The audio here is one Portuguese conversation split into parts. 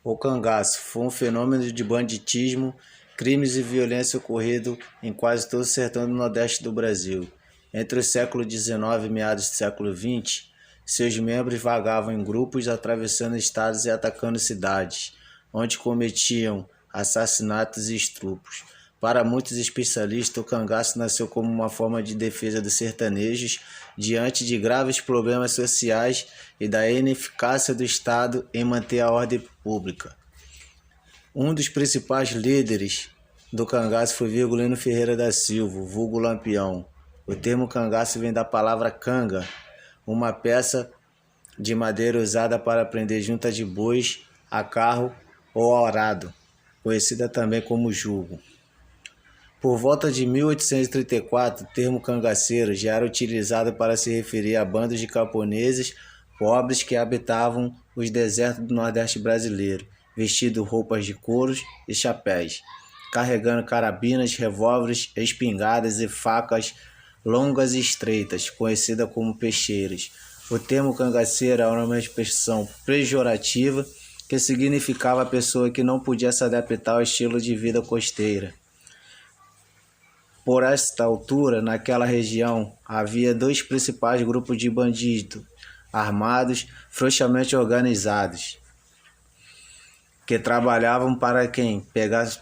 O cangaço foi um fenômeno de banditismo, crimes e violência ocorrido em quase todo o sertão do Nordeste do Brasil. Entre o século XIX e meados do século XX, seus membros vagavam em grupos atravessando estados e atacando cidades, onde cometiam assassinatos e estupros. Para muitos especialistas, o cangaço nasceu como uma forma de defesa dos sertanejos diante de graves problemas sociais e da ineficácia do Estado em manter a ordem pública. Um dos principais líderes do cangaço foi Virgulino Ferreira da Silva, vulgo Lampião. O termo cangaço vem da palavra canga, uma peça de madeira usada para prender junta de bois a carro ou arado, conhecida também como jugo. Por volta de 1834, o termo cangaceiro já era utilizado para se referir a bandos de camponeses pobres que habitavam os desertos do Nordeste brasileiro, vestindo roupas de couros e chapéus, carregando carabinas, revólveres, espingardas e facas longas e estreitas, conhecida como peixeiras. O termo cangaceiro era uma expressão pejorativa que significava a pessoa que não podia se adaptar ao estilo de vida costeira. Por esta altura, naquela região, havia dois principais grupos de bandidos armados, frouxamente organizados, que trabalhavam para quem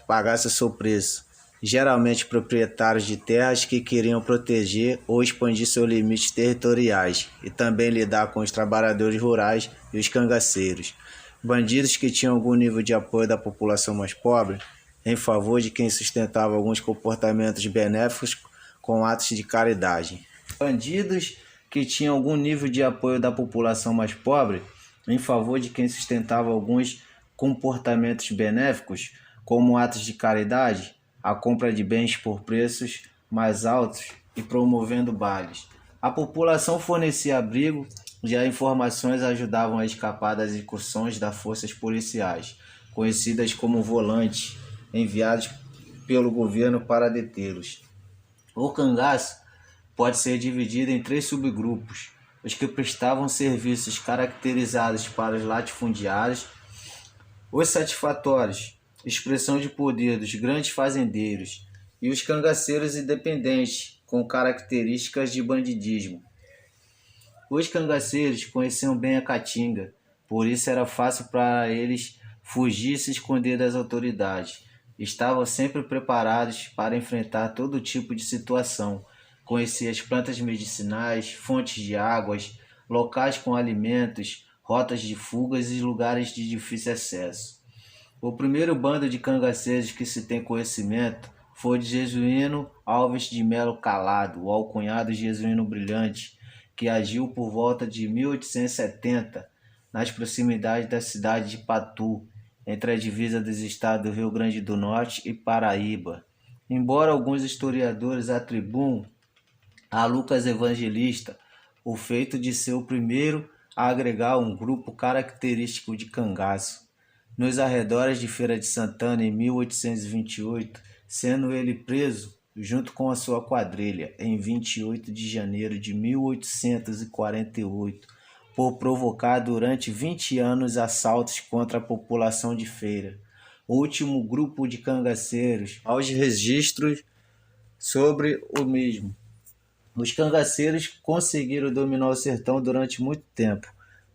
pagasse o seu preço, geralmente proprietários de terras que queriam proteger ou expandir seus limites territoriais e também lidar com os trabalhadores rurais e os cangaceiros. Bandidos que tinham algum nível de apoio da população mais pobre, em favor de quem sustentava alguns comportamentos benéficos com atos de caridade. Bandidos que tinham algum nível de apoio da população mais pobre, em favor de quem sustentava alguns comportamentos benéficos, como atos de caridade, a compra de bens por preços mais altos e promovendo bailes. A população fornecia abrigo e as informações ajudavam a escapar das incursões das forças policiais, conhecidas como volantes, enviados pelo governo para detê-los. O cangaço pode ser dividido em três subgrupos: os que prestavam serviços caracterizados para os latifundiários, os satisfatórios, expressão de poder dos grandes fazendeiros, e os cangaceiros independentes, com características de bandidismo. Os cangaceiros conheciam bem a caatinga, por isso era fácil para eles fugir e se esconder das autoridades. Estavam sempre preparados para enfrentar todo tipo de situação. Conhecia as plantas medicinais, fontes de águas, locais com alimentos, rotas de fugas e lugares de difícil acesso. O primeiro bando de cangaceiros que se tem conhecimento foi de Jesuíno Alves de Melo Calado, o alcunhado Jesuíno Brilhante, que agiu por volta de 1870 nas proximidades da cidade de Patu, entre a divisa dos estados do Rio Grande do Norte e Paraíba. Embora alguns historiadores atribuam a Lucas Evangelista o feito de ser o primeiro a agregar um grupo característico de cangaço, nos arredores de Feira de Santana em 1828, sendo ele preso junto com a sua quadrilha em 28 de janeiro de 1848, por provocar durante 20 anos assaltos contra a população de Feira. O último grupo de cangaceiros aos registros sobre o mesmo. Os cangaceiros conseguiram dominar o sertão durante muito tempo,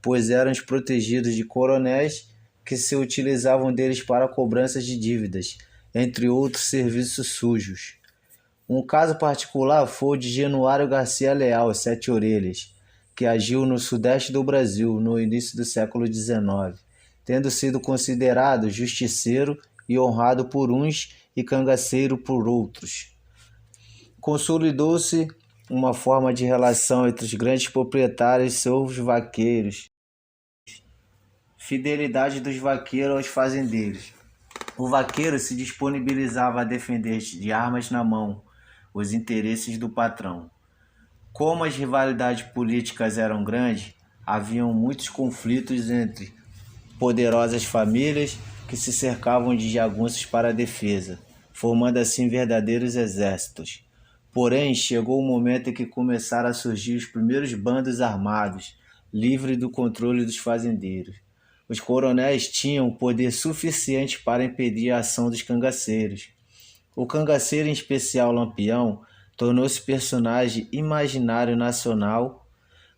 pois eram os protegidos de coronéis que se utilizavam deles para cobranças de dívidas, entre outros serviços sujos. Um caso particular foi o de Januário Garcia Leal, Sete Orelhas, que agiu no sudeste do Brasil no início do século XIX, tendo sido considerado justiceiro e honrado por uns e cangaceiro por outros. Consolidou-se uma forma de relação entre os grandes proprietários e seus vaqueiros. Fidelidade dos vaqueiros aos fazendeiros. O vaqueiro se disponibilizava a defender de armas na mão os interesses do patrão. Como as rivalidades políticas eram grandes, haviam muitos conflitos entre poderosas famílias que se cercavam de jagunços para a defesa, formando assim verdadeiros exércitos. Porém, chegou o momento em que começaram a surgir os primeiros bandos armados, livres do controle dos fazendeiros. Os coronéis tinham poder suficiente para impedir a ação dos cangaceiros. O cangaceiro, em especial Lampião, tornou-se personagem imaginário nacional,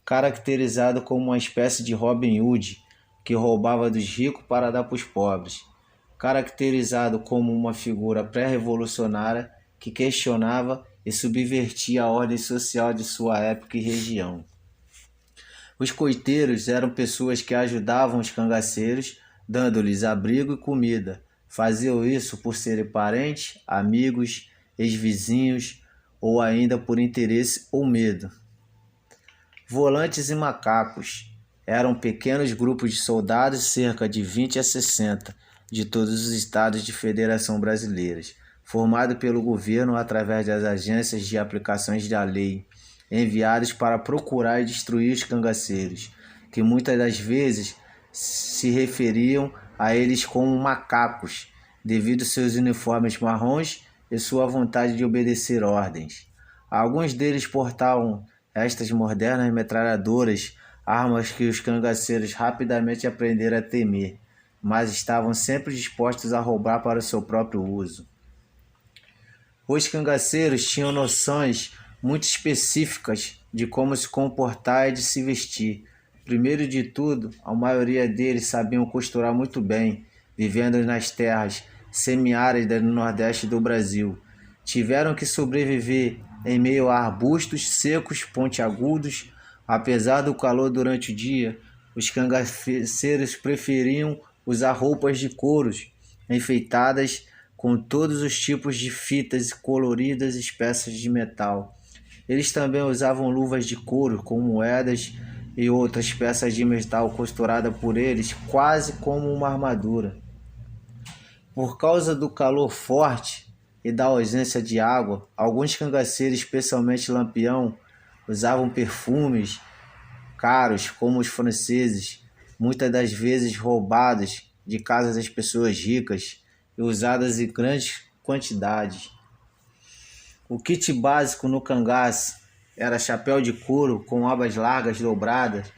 caracterizado como uma espécie de Robin Hood, que roubava dos ricos para dar para os pobres, caracterizado como uma figura pré-revolucionária que questionava e subvertia a ordem social de sua época e região. Os coiteiros eram pessoas que ajudavam os cangaceiros, dando-lhes abrigo e comida. Faziam isso por serem parentes, amigos, ex-vizinhos ou ainda por interesse ou medo. Volantes e macacos eram pequenos grupos de soldados, cerca de 20 a 60, de todos os estados de Federação Brasileiras, formado pelo governo através das agências de aplicações da lei, enviados para procurar e destruir os cangaceiros, que muitas das vezes se referiam a eles como macacos, devido seus uniformes marrons e sua vontade de obedecer ordens. Alguns deles portavam estas modernas metralhadoras, armas que os cangaceiros rapidamente aprenderam a temer, mas estavam sempre dispostos a roubar para o seu próprio uso. Os cangaceiros tinham noções muito específicas de como se comportar e de se vestir. Primeiro de tudo, a maioria deles sabiam costurar muito bem, vivendo nas terras semiáridas no nordeste do Brasil. Tiveram que sobreviver em meio a arbustos secos, pontiagudos. Apesar do calor durante o dia, os cangaceiros preferiam usar roupas de couro enfeitadas com todos os tipos de fitas coloridas e peças de metal. Eles também usavam luvas de couro com moedas e outras peças de metal costuradas por eles quase como uma armadura. Por causa do calor forte e da ausência de água, alguns cangaceiros, especialmente Lampião, usavam perfumes caros como os franceses, muitas das vezes roubados de casas das pessoas ricas e usadas em grandes quantidades. O kit básico no cangaço era chapéu de couro com abas largas dobradas,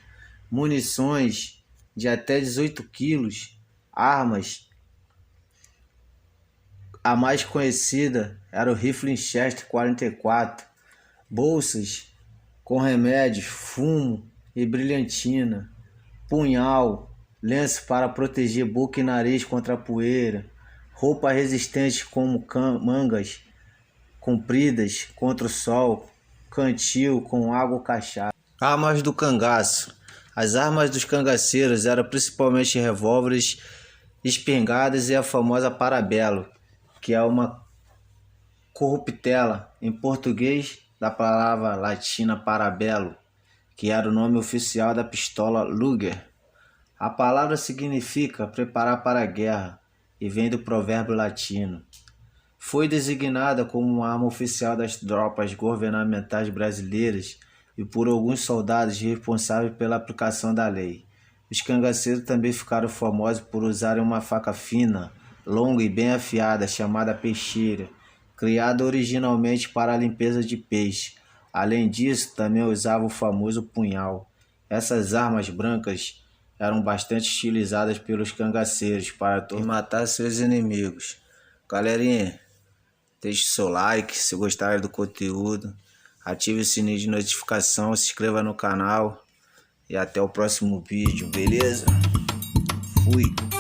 munições de até 18 quilos, armas. A mais conhecida era o rifle Winchester 44, bolsas com remédios, fumo e brilhantina, punhal, lenço para proteger boca e nariz contra a poeira, roupas resistentes como mangas compridas contra o sol, cantil com água cachaça. Armas do cangaço. As armas dos cangaceiros eram principalmente revólveres, espingardas e a famosa parabelo, que é uma corruptela, em português da palavra latina parabelo, que era o nome oficial da pistola Luger. A palavra significa preparar para a guerra e vem do provérbio latino. Foi designada como uma arma oficial das tropas governamentais brasileiras e por alguns soldados responsáveis pela aplicação da lei. Os cangaceiros também ficaram famosos por usarem uma faca fina, longa e bem afiada, chamada peixeira, criada originalmente para a limpeza de peixe. Além disso, também usavam o famoso punhal. Essas armas brancas eram bastante utilizadas pelos cangaceiros para matar seus inimigos. Galerinha, deixe seu like se gostarem do conteúdo, ative o sininho de notificação, se inscreva no canal e até o próximo vídeo, beleza? Fui!